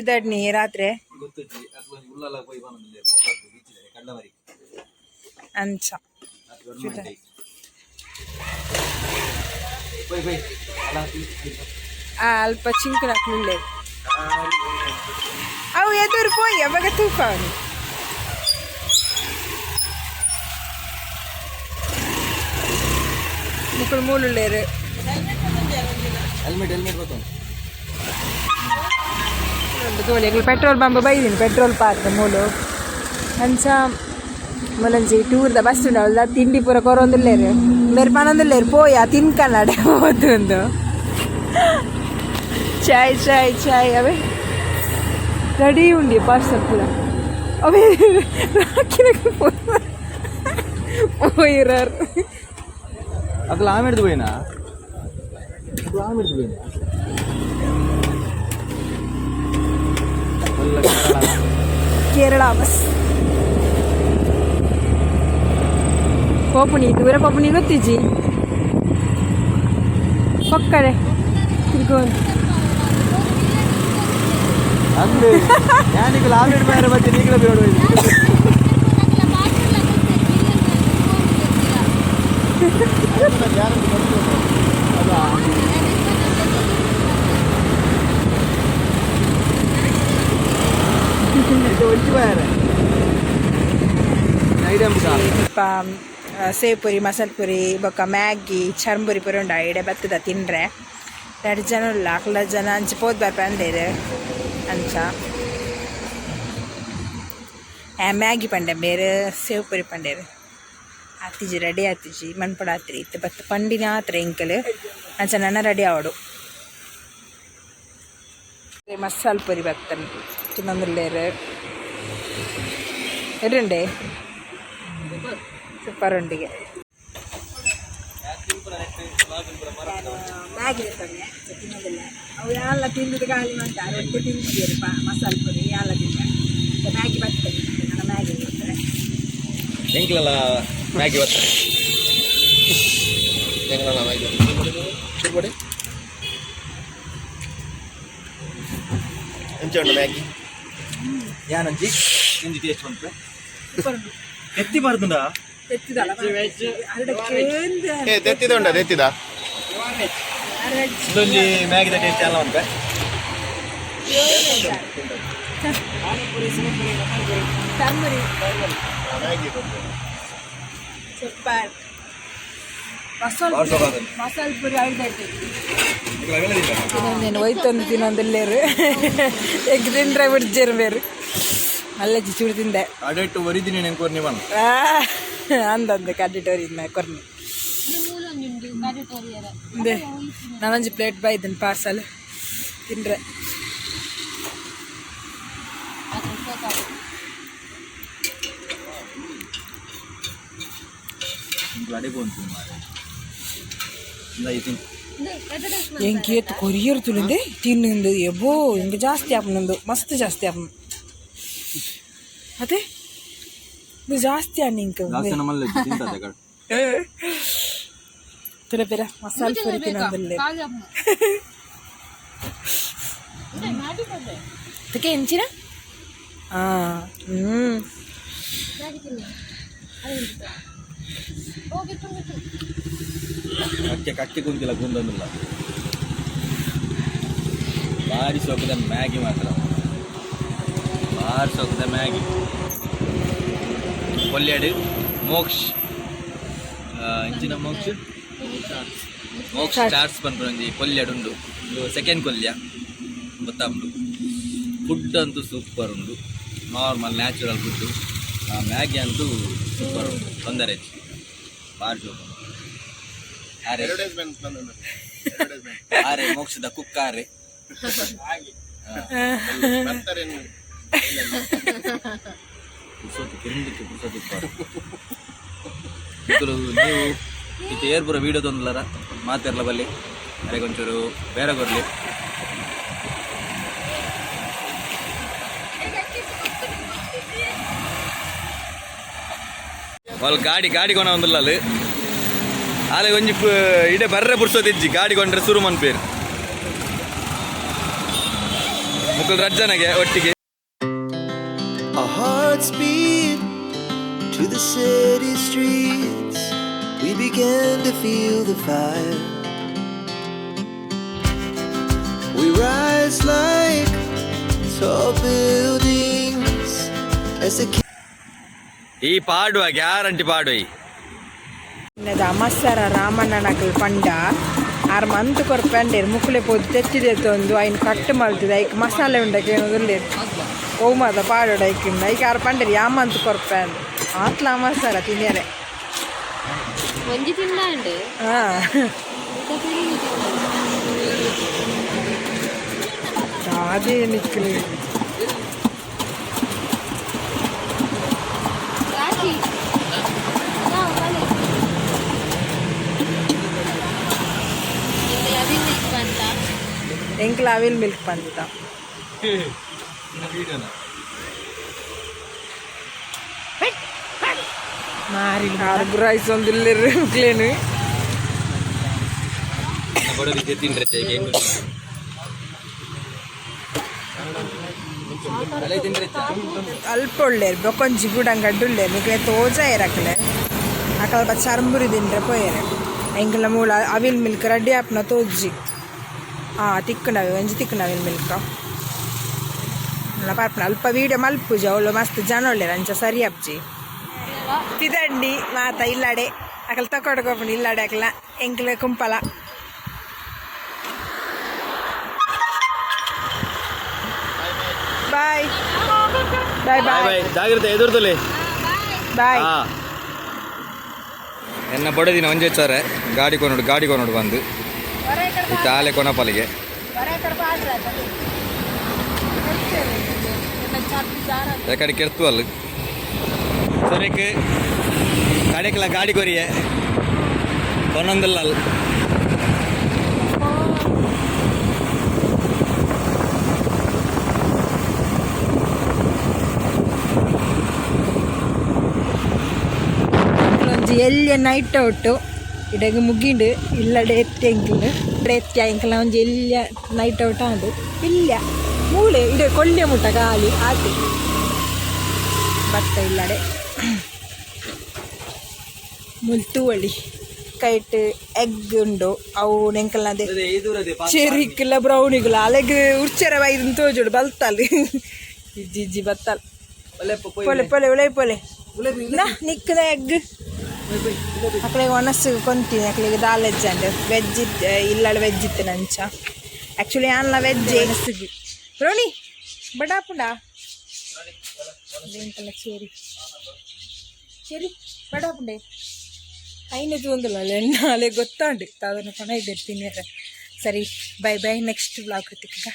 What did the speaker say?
ಬಿದ್ದಾಡ್ನಿ ರಾತ್ರಿ ಅಂಚ ಅಲ್ಪ ಚಿಂಕುನ ಹಾಕ್ಲಿಲ್ಲ ಅವು ಎದುರು ಪೋಯಿ ಅವಾಗ ತೂಕ ಅವನು ಮುಕ್ಕಳು ಮೂಳುಳ್ಳೇರು ಪೆಟ್ರೋಲ್ ಬಂಬ ಬೈದೀನಿ ಪೆಟ್ರೋಲ್ ಪಾರ್ಕ್ ಮೂಲು ಅಂಚ ಮೊಲಂಜಿ ಟೂರ್ದ ಬಸ್ ಉಂಡವಲ್ಲ ತಿಂಡಿ ಪೂರ ಕೊರೊಂದುಲ್ಲೇರು ಬೇರೆ ಪನೊಂದುಲ್ಲೇರು ಪೋಯ ತಿನ್ಕನ್ನಡೆ ಹೋದೊಂದು ಚಾಯ್ ಚಾಯ್ ಚಾಯ್ ಅವೇ ರೆಡಿ ಉಂಡಿ ಪಾರ್ಸಲ್ ಪೂರ ಅವೇ పోయిరారు అక్కడ ఆమెడిది పోయినా ఆమెడిది పోయినా కేరళ బస్ ಪೋಪುನಿ ದೂರ ಪೋಪುನಿ ಗೊತ್ತಿಜ್ಜಿ ಪಕ್ಕಡೆ ತಿರ್ಕೊಂಡು ಅಂದ್ರೆ ಯಾನಿಗೆ ಆಮೇಲೆ ಬೇರೆ ಮತ್ತೆ ನೀಗಲ ಬೇಡ ಸೇವ್ ಪುರಿ ಮಸಾಲೆ ಪುರಿ ಬೊಕ್ಕ ಮ್ಯಾಗಿ ಚರ್ಮುರಿ ಪುರಿ ಉಂಡ ಇಡೆ ಬತ್ತದ ತಿಂಡ್ರೆ 2 ಜನ ಇಲ್ಲ 4 ಜನ ಅಂಚೆ ಪೋದ್ ಬರ್ಪ ಅಂದೇರು ಅಂಚ ಮ್ಯಾಗಿ ಪಂಡೆ ಬೇರೆ ಸೇವ್ ಪುರಿ ಪಂಡೇರು ಆತಿಜಿ ರೆಡಿ ಆತಿಜಿ ಮನ್ಪಡ ಆತ್ರಿ ಇತ್ತು ಬತ್ತ ಪಂಡಿನ ಆತ್ರಿ ಎಂಕಲ್ ಅಂಚ ನನ್ನ ರೆಡಿ ಆವಡು ಮಸಾಲೆ ಪುರಿ ಬತ್ತನ್ ತಿನ್ನೊಂದುಲ್ಲೇರು ಎರುಂಡೆ ಸೂಪರ್ ಉಂಡಿಗೆ ಮ್ಯಾಗಿ ತಂದೆ ತಿನ್ನೋದಿಲ್ಲ ಅವು ಎಲ್ಲ ತಿಂದಿದ್ದು ಖಾಲಿ ಅಂತ ರೊಟ್ಟಿ ತಿಂತಿದ್ದೀರಿ ಮಸಾಲೆ ಪುರಿ ಎಲ್ಲ ತಿಂದೆ ಮ್ಯಾಗಿ ಬರ್ತದೆ ನನ್ನ ಮ್ಯಾಗಿ ಬರ್ತಾರೆ ಎಂಕ್ಲಲ್ಲ ಮ್ಯಾಗಿ ಬರ್ತಾರೆ ಎಂಕ್ಲಲ್ಲ ಮ್ಯಾಗಿ ಕೊಡಿ ಎಂಚ ಉಂಟು ಮ್ಯಾಗಿ ಯಾನಂಜಿ ಇಂಜಿ ಟೇಸ್ಟ್ ಬಂತು ಎತ್ತಿ ಬಾರ್ದುಂಡ ತೆತ್ತಿದ ತೆತ್ತಿದ ಇದೊಂದು ಮ್ಯಾಗಿದ ಟೇಸ್ಟ್ ಎಲ್ಲ ಉಂಟು ಸೂಪರ್ ಮಸಾಲೆ ಪುರಿ నేను ಹೋಯ್ತೊಂದು ತಿನ್ನೊಂದಿಲ್ಲೇರು ಎಗ್ ತಿಂದ್ರೆ ಬಿಡ್ಜೇರು ಬೇರು ಅಲ್ಲಜ್ಜಿ ಚೂಡು ತಿಂದೆ ಅಡೆಟ್ಟು ಒರಿದಿನಿ ನಂಗೆ ಕೊರ್ನಿ ಬಣ್ಣ ಅಂದಂದೆ ಕಡ್ಡಿಟ್ಟು ಒರಿದ ಕೊರ್ನಿ ಅದೇ ನಾನೊಂದು ಪ್ಲೇಟ್ ಬೈದನ್ ಪಾರ್ಸಲ್ ತಿಂದ್ರೆ ಎಂಕೇತ್ ಕೊರಿಯರ್ ತುಳಿಂದೆ ತಿನ್ನೊಂದು ಎಬ್ಬೋ ಹಿಂಗೆ ಜಾಸ್ತಿ ಆಪನೊಂದು ಮಸ್ತ್ ಜಾಸ್ತಿ ಆಪನ ಅದೇ ಇದು ಜಾಸ್ತಿ ಅಣ್ಣ ತುರ ಬೇರೆ ಮಸಾಲೆ ಪುರಿ ತಿನ್ನೋದಿಲ್ಲ ಅದಕ್ಕೆ ಎಂಚಿನ ಕಕ್ಕೆ ಕಕ್ಕೆ ಕುಂತಿಲ್ಲ ಗುಂದೊಂದಿಲ್ಲ ಭಾರಿ ಸೊಕ್ಕದ ಮ್ಯಾಗಿ ಮಾತ್ರ ಭಾರಿ ಸೊಕ್ಕದ ಮ್ಯಾಗಿ ಕೊಲ್ಯಾಡು ಮೋಕ್ಷ್ ಇಂಚಿನ ಮೋಕ್ಷ ಸ್ಟಾರ್ಸ್ ಬಂದ್ಕೊಂಡಿ ಕೊಲ್ಯಾಡು ಉಂಡು ಇದು ಸೆಕೆಂಡ್ ಕೊಲ್ಯ ಗೊತ್ತಾಗ್ದು ಫುಡ್ ಅಂತೂ ಸೂಪರ್ ಉಂಡು ನಾರ್ಮಲ್ ನ್ಯಾಚುರಲ್ ಫುಡ್ಡು ಮ್ಯಾಗಿ ಅಂತೂ ಸೂಪರ್ ಉಂಟು ತೊಂದರೆ ಭಾರಿ ಸೂಪರ್ ಆರೆ ಮೋಕ್ಷದ ಕುಕ್ಕಾರೆ ನೀವು ಇದು ಏರ್ಪುರ ವೀಡಿಯೋ ತೊಂದಲರ ಮಾತಿರ್ಲ ಬಲ್ಲಿ ಅರೆ ಕೊಂಚೂರು ಬೇರೆ ಕೊರಲಿ వాళ్ళు ಗಾಡಿ ಕೊನ ಒಂದಿಲ್ಲ ಅಲ್ಲಿ ಆಲೆ ಒಂಜಿ ಇಡೆ ಬರ್ರೆ ಪುರ್ಸೋದಿಜ್ಜಿ ಗಾಡಿ ಕೊಂಡ್ರೆ ಸುರು ಮನ್ಪೇರು ಮುಕ್ಕಲ್ ರಜ್ಜನಗೆ ಒಟ್ಟಿಗೆ. Our hearts beat to the city streets. We began to feel the fire. We rise like tall buildings as the ಈ ಪಾಡುವ ಗ್ಯಾರಂಟಿ ಪಾಡುವ ಇನ್ನದ ಅಮಸ್ಸರ ರಾಮಣ್ಣನಕಲ್ ಪಂಡ ಆರು ಮಂತ್ ಕೊರ್ಪಂಡೇರು ಮುಕ್ಕಲೆ ಪೋದು ತೆತ್ತಿದೆತ್ತು ಒಂದು ಐನು ಕಟ್ಟು ಮಲ್ತಿದೆ ಐಕ್ ಮಸಾಲೆ ಉಂಡಕ್ಕೆ ಏನೋದಿಲ್ಲೇರು ಓಮದ ಪಾಡೋಡು ಐಕಿಂದ ಐಕ ಆರು ಪಂಡೇರು ಯಾ ಮಂತ್ ಕೊರ್ಪಂಡು ಆತ್ಲ ಅಮಸ್ಸರ ತಿನ್ಯಾರೆ ಒಂಜಿ ತಿಂದಾಂಡು ಹಾಂ ಅದೇ ನಿಕ್ಕಲಿ ರಾಶಿ ಎಂಕ್ಲ ಅವಿಲ್ ಮಿಲ್ಕ್ ಬಂತ ಮಾರಿ ಆರು ರೈಸ್ ಒಂದಿಲ್ಲರು ಕ್ಲೇನು ಬಡೋದಿಕ್ಕೆ ತಿಂದ್ರೆ ಅಲ್ಪ ಒಳ್ಳೇರು ಬೊಕೊಂಜಿ ಗುಡಂಗ್ ಅಡ್ಡುಳ್ಳೇರು ನಿಕ್ಲೆ ತೋಜ ಇರಕ್ಲೆ ಅಕಲ ಬ ಚರ್ಮುರಿ ತಿಂದ್ರೆ ಪೋಯರೆ ಎಂಕ್ಲ ಮೂಲ ಅವಿಲ್ ಮಿಲ್ಕ್ ರೆಡಿ ಆಪ್ನ ತೋಜಿ ತಿಕ್ಕನವೆ ಒಂಜಿ ತಿಕ್ಕನ ಅವಿಲ್ ಮಿಲ್ಕ್ ಪಾರ್ಪನ ಅಲ್ಪ ವೀಡಿಯೋ ಮಲ್ಪುಜಿ ಅವಳು ಮಸ್ತ್ ಜನ ಒಳ್ಳೇರು ಅಂಚ ಸರಿ ಅಪ್ಜಿ ತಿದಂಡಿ ಮಾತ ಇಲ್ಲಾಡೆ ಅಕಲ್ ತಕೊಡ್ಕೊಪಣ ಇಲ್ಲಾಡೆ ಅಕಲ ಎಂಕ್ಲೆ ಕುಂಪಲ ಬಾಯ್ ಬಾಯ್ ಬಾಯ್ ಜಾಗ್ರತೆ ಎದುರ್ದಲ್ಲಿ ಬಾಯ್ ಎನ್ನ ಬಡದಿನ ಒಂಜೆ ಚಾರೆ ಗಾಡಿ ಕೊನೋಡು ಬಂದು ಇತ್ತ ಆಲೆ ಕೊನಪಲಿಗೆ ಎಕಡೆ ಕೆರ್ತು ಅಲ್ಲಿ ಸರಿಕೆ ಕಡೆಕಲ ಗಾಡಿ ಕೊರಿಯೆ ಕೊನೊಂದಲ್ಲ ಅಲ್ಲಿ ಎಲ್ಲಿ ನೈಟ್ ಔಟು ಇಡಗ ಮುಗಿಂಡು ಇಲ್ಲಡೆ ಎತ್ತಿ ಎಂಕಲ್ ಎತ್ತಿ ಎಂಕಲ್ ಒಂಜಿ ಎಲ್ಲಿಯ ನೈಟ್ ಔಟ್ ಆಂಡು ಇಲ್ಲ ಮೂಳೆ ಇಡೆ ಕೊಳ್ಳೆ ಮುಟ್ಟ ಗಾಲಿ ಆತಿ ಭತ್ತ ಇಲ್ಲಡೆ ಮುಲ್ತುವಳಿ ಕೈಟ್ ಎಗ್ ಉಂಡು ಅವು ನೆಂಕಲ್ನದೆ ಚೆರಿಕ್ಲ ಬ್ರೌನಿಗ್ಲ ಅಲೆಗ್ ಉರ್ಚರ ವೈದನ್ ತೋಜುಡು ಬಲ್ತಲ್ಲಿ ಇಜ್ಜಿ ಬತ್ತಲ್ ಪೊಲೆ ಪೊಲೆ ಉಳೆ ಪೊಲೆ ನಿಕ್ಕದ ಎಗ್ ಅಕ್ಕಳಿಗೆ ಒಣಸು ಕೊಂತೀನಿ ಅಕ್ಕಳಿಗೆ ದಾಲ್ ವೆಜ್ ಅಂಡ್ ವೆಜ್ ಇಲ್ಲಡ ವೆಜ್ ಇತ್ತು ನಂಚ ಆ್ಯಕ್ಚುಲಿ ಆನ್ಲ ವೆಜ್ ಎನಸಿಗಿ ರೋಣಿ ಬಡಾಪುಂಡ ಚೇರಿ ಚೇರಿ ಬಡಾಪುಂಡೆ ಐನದು ಒಂದಲ್ಲ ಎಣ್ಣ ಅಲೆ ಗೊತ್ತಾಂಡು ಅದನ್ನು ಪಣ ಇದ್ದಿರ್ತೀನಿ ಸರಿ ಬೈ ಬೈ ನೆಕ್ಸ್ಟ್ ಬ್ಲಾಗ್ ಹೊತ್ತಿಗೆ